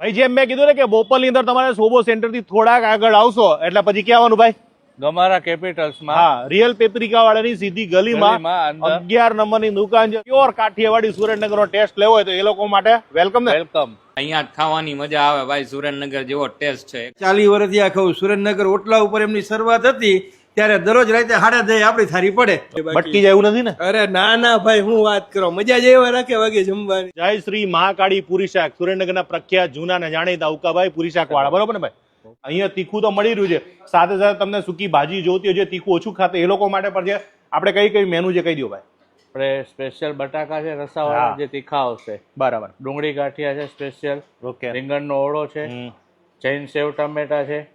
ભાઈ જેમ મેં કીધું ને કે બોપલની અંદર તમારે સોબો સેન્ટર થી થોડાક આગળ આવશો એટલે પછી ક્યાં આવવાનું ભાઈ? ગમારા કેપિટલ્સ માં. હા, રિયલ પેપરિકા વાળાની સીધી ગલીમાં 11 નંબરની દુકાન છે. પ્યોર કાઠિયાવાડી સુરેન્દ્રનગર નો ટેસ્ટ લેવો હોય તો એ લોકો માટે વેલકમ ને. વેલકમ. અહીંયા ખાવાની મજા આવે ભાઈ, સુરેન્દ્રનગર જેવો ટેસ્ટ છે. 40 વર્ષથી આ ખાઉં. સુરેન્દ્રનગર ઓટલા ઉપર એમની શરૂઆત હતી ત્યારે દરરોજ રાતે 10:30 આપણી થારી પડે. બટકી જાય એવું નથી ને? અરે ના ના ભાઈ, હું વાત કરો, મજા જ એવા રાખે વાગે જમવાની. જય શ્રી મહાકાળી પૂરી શાક, સુરેન્દ્રનગરના પ્રખ્યાત જૂના ને જાણીતા ઉકાભાઈ પૂરી શાક વાળા, બરોબર ને ભાઈ? અહીંયા તીખું તો મળી રહ્યું છે, સાથે સાથે તમને સૂકી ભાજી જોતી હોય, જે તીખું ઓછું ખાતે એ લોકો માટે પણ છે. આપણે કઈ કઈ મેનુ છે કહી દો ભાઈ. આપણે સ્પેશિયલ બટાકા છે રસાવાળા, જે તીખા આવશે. બરાબર. ડુંગળી ગાંઠિયા છે સ્પેશિયલ. ઓકે. રીંગણનો ઓળો છે, જૈન સેવ ટમેટા છે,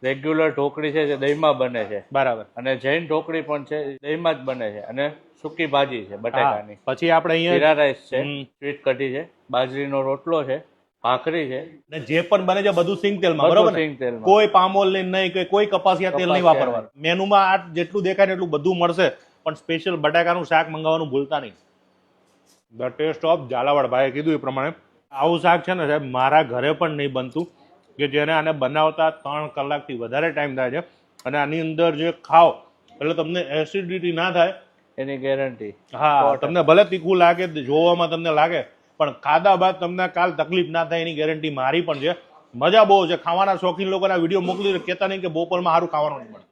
રેગ્યુલર ઢોકળી છે જે દહીંમાં બને છે. બરાબર. અને જૈન ઢોકળી પણ છે, દહીંમાં જ બને છે. અને સૂકી ભાજી છે બટાકાની. પછી આપણે અહીંયા જીરા રાઈસ છે, સ્વીટ કઢી છે, બાજરીનો રોટલો છે, ભાખરી છે. ને જે પણ બને છે બધું સિંગ તેલમાં, બરોબર ને? સિંગ તેલમાં. કોઈ પામોલ નહીં, કોઈ કપાસિયા તેલ નહીં વાપરવાનું. મેનુમાં આ જેટલું દેખાય ને એટલું બધું મળશે, પણ સ્પેશિયલ બટાકાનું શાક મંગાવવાનું ભૂલતા નહીં. ધ ટેસ્ટ ઓફ ઝાલાવાડ ભાઈએ કીધું એ પ્રમાણે આવું શાક છે ને સાહેબ, મારા ઘરે પણ નહીં બનતું, કે જેને આને બનાવતા 3 કલાકથી વધારે ટાઈમ થાય છે. અને આની અંદર જે ખાઓ એટલે તમને એસિડિટી ના થાય એની ગેરંટી. હા, તમને ભલે તીખું લાગે, જોવામાં તમને લાગે, પણ ખાધા બાદ તમને કાલ તકલીફ ના થાય એની ગેરંટી મારી પણ છે. મજા બહુ છે. ખાવાના શોખીન લોકોના વિડીયો મોકલી કહેતા નહીં કે બોપલમાં સારું ખાવાનું નહીં મળે.